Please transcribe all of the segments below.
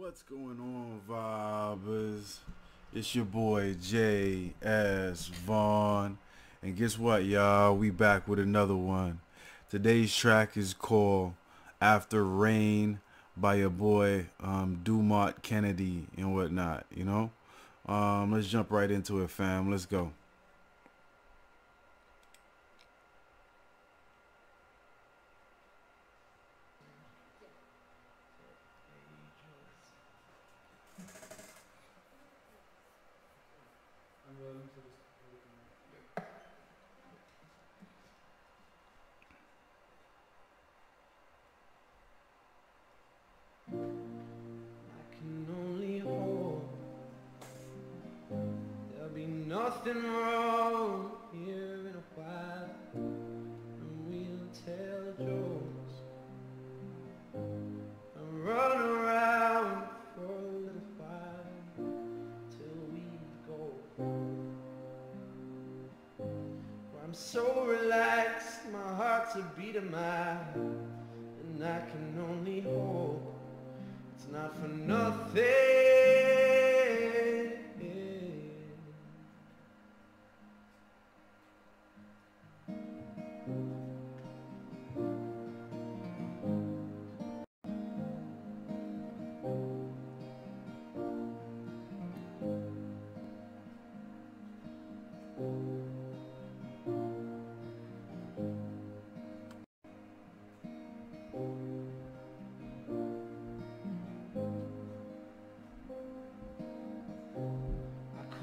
What's going on, vibers? It's your boy J.S. Vaughn, and guess what, y'all? We back with another one. Today's track is called After Rain by your boy Dermot Kennedy and whatnot, you know? Let's jump right into it, fam. Let's go. There'll be nothing wrong here in a while, and we'll tell jokes and run around for a little while till we go. For I'm so relaxed, my heart's a beat of mine, and I can only hope it's not for nothing.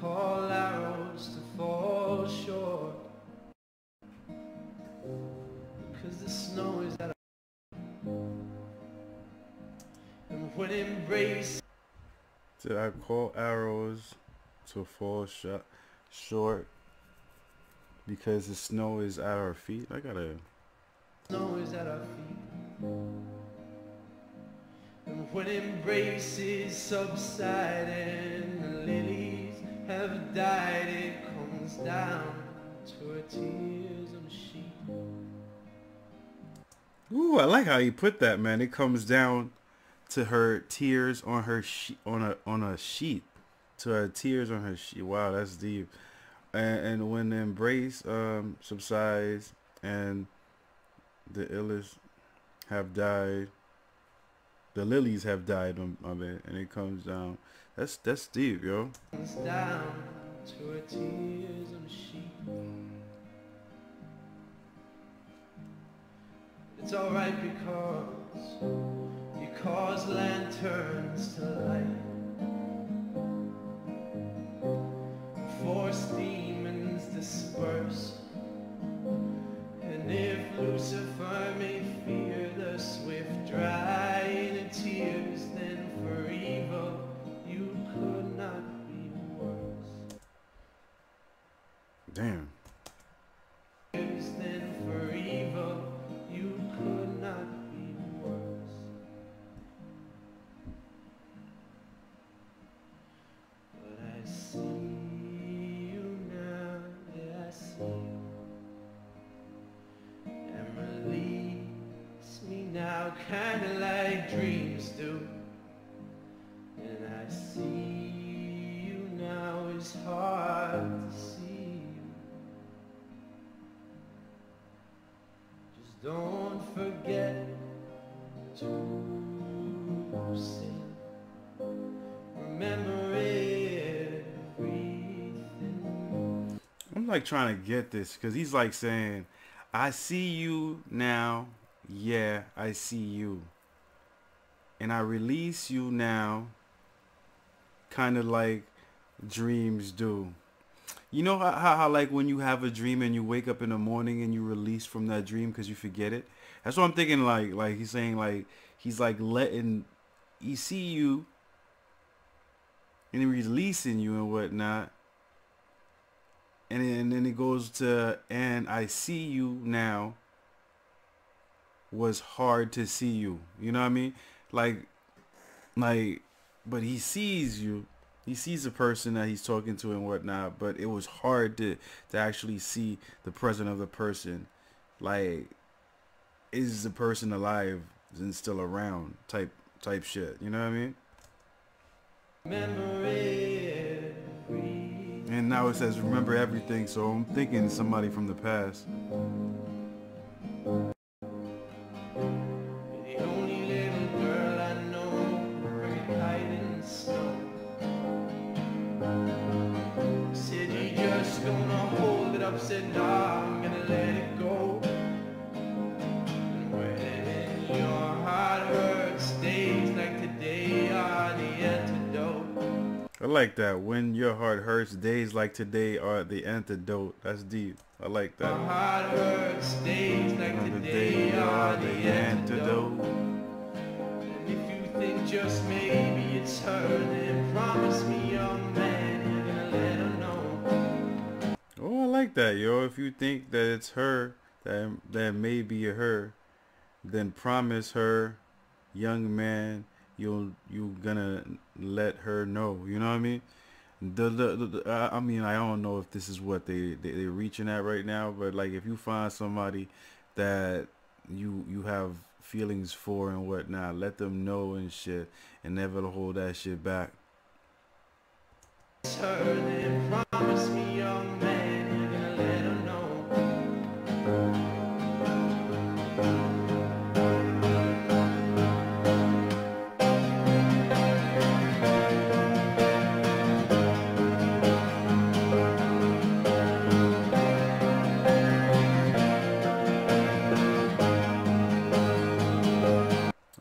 Call arrows to fall short, because the snow is at our, and when embrace. Did I call arrows to fall short because the snow is at our feet? I gotta. Snow is at our feet, and when embraces subside and the lilies have died, it comes down to her tears on the sheet. Ooh, I like how you put that, man. It comes down to her tears on her on a sheet. To her tears on her sheet. Wow, that's deep. And when the embrace subsides and the ills have died, the lilies have died, my bad, and it comes down. That's deep, yo. Comes down to her tears on the sheet. It's alright because you cause lanterns to light, force demons disperse, and if Lucifer may fear the swift drying of tears, then for evil you could not be worse. Damn. Then for evil you could not be worse. But I see you now, yeah, I see you, and release me now, kinda like dreams do. And I see you now, it's hard to see you. Just don't forget to sin. Remember everything. I'm like trying to get this because he's like saying, I see you now, yeah, I see you, and I release you now, kind of like dreams do. You know how like when you have a dream and you wake up in the morning and you release from that dream because you forget it? That's what I'm thinking. Like he's saying, like he's like letting, he see you and he releasing you and whatnot. And then it goes to, and I see you now was hard to see you. You know what I mean? Like, but he sees you. He sees the person that he's talking to and whatnot, but it was hard to actually see the presence of the person. Like, is the person alive and still around type shit. You know what I mean? Remember And now it says remember everything, so I'm thinking somebody from the past. the only little girl I know, bring a kite in the snow. Said you just gonna hold it up, said nah, I'm gonna let it go. And when your heart hurts, days like today are the antidote. I like that. When your heart hurts, days like today are the antidote. That's deep. I like that. My heart hurts, days like today are the antidote. And if you think just maybe it's her, then promise me, young man, you're gonna let her know. Oh, I like that, yo. If you think that it's her, that may be her, then promise her, young man, you gonna let her know. You know what I mean? I mean, I don't know if this is what they're reaching at right now, but like if you find somebody that you have feelings for and whatnot, let them know and shit, and never hold that shit back. It's her, then promise me, young man, you're gonna let her know.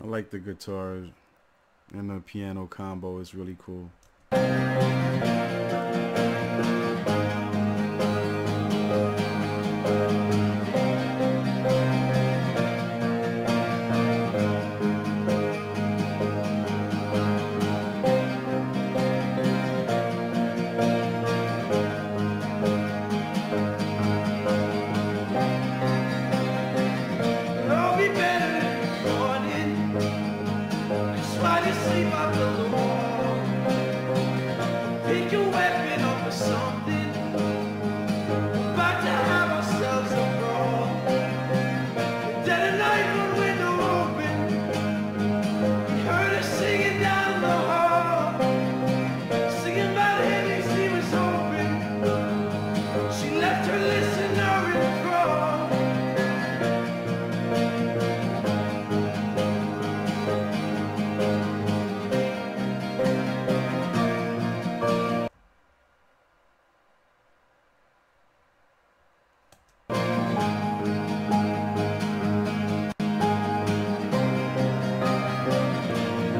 I like the guitar and the piano combo. It's really cool. It'll be better in the morning, just while you sleep out the wall. Pick your weapon up or something, about to have ourselves a brawl. Dead at night, one window open, we heard her singing down the hall, singing about headaches he was hoping. She left her listener in the crawl.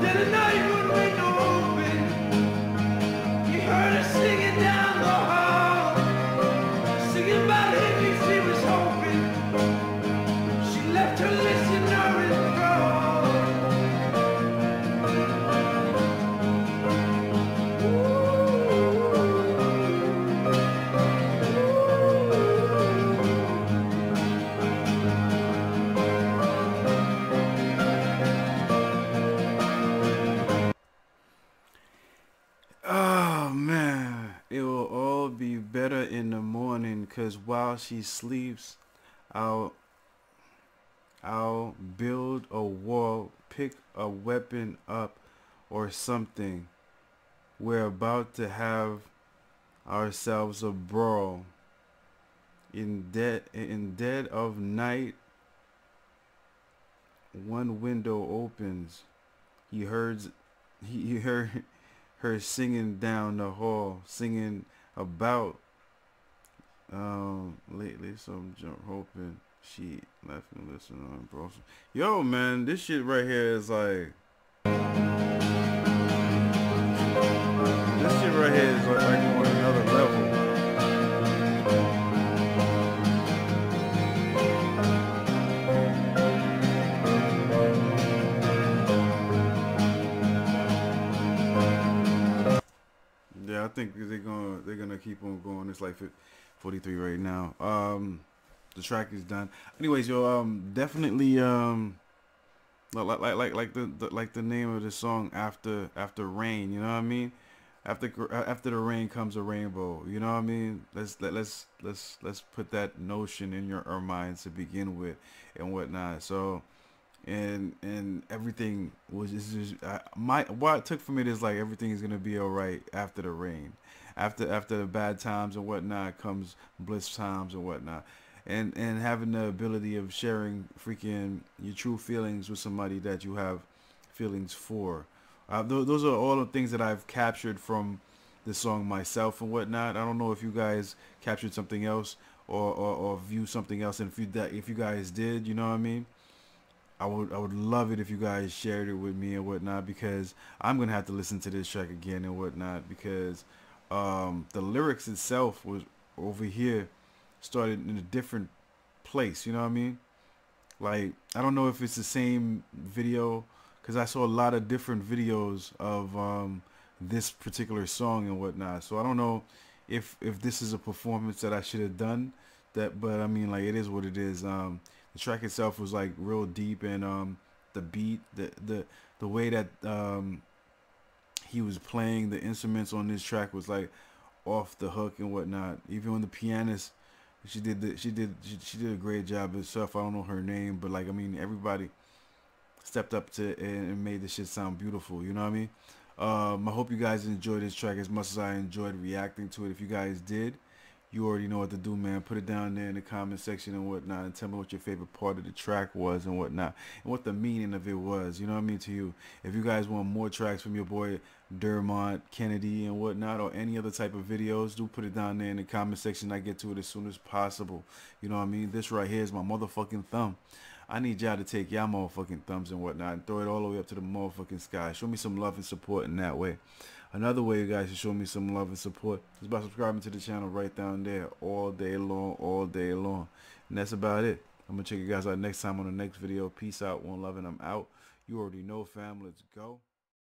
Then at night, one window open, you heard her singing down the hall, singing about hippies he was hoping. She left her listener in the crawl. Oh man, it will all be better in the morning, 'cause while she sleeps, I'll build a wall, pick a weapon up or something. We're about to have ourselves a brawl. In dead of night, one window opens. He heard her singing down the hall, singing about lately some jump hoping she left and listen on bro. Yo man, this shit right here is like this shit right here is like on another level. Yeah, I think they're gonna keep on going. It's like 43 right now. The track is done. Anyways, yo, definitely like the name of the song, after rain. You know what I mean? After the rain comes a rainbow. You know what I mean? Let's put that notion in our minds to begin with and whatnot. So and everything was just what I took from it is like everything is gonna be all right after the rain, after the bad times and whatnot comes bliss times and whatnot, and having the ability of sharing freaking your true feelings with somebody that you have feelings for. Those are all the things that I've captured from the song myself and whatnot. I don't know if you guys captured something else or view something else, and if you guys did, you know what I mean. I would love it if you guys shared it with me and whatnot, because I'm gonna have to listen to this track again and whatnot, because the lyrics itself was over here started in a different place. You know what I mean? Like, I don't know if it's the same video, because I saw a lot of different videos of this particular song and whatnot. So I don't know if this is a performance that I should have done. That, but I mean, like, it is what it is. The track itself was like real deep, and the beat, the way that he was playing the instruments on this track was like off the hook and whatnot. Even when the pianist, she did a great job herself. I don't know her name, but like, I mean, everybody stepped up to it and made this shit sound beautiful. You know what I mean? I hope you guys enjoyed this track as much as I enjoyed reacting to it. If you guys did, you already know what to do, man. Put it down there in the comment section and whatnot, and tell me what your favorite part of the track was and whatnot, and what the meaning of it was. You know what I mean, to you. If you guys want more tracks from your boy Dermot, Kennedy, and whatnot, or any other type of videos, do put it down there in the comment section. I get to it as soon as possible. You know what I mean? This right here is my motherfucking thumb. I need y'all to take y'all motherfucking thumbs and whatnot and throw it all the way up to the motherfucking sky. Show me some love and support in that way. Another way you guys should show me some love and support is by subscribing to the channel right down there all day long, all day long. And that's about it. I'm going to check you guys out next time on the next video. Peace out, one love, and I'm out. You already know, fam. Let's go.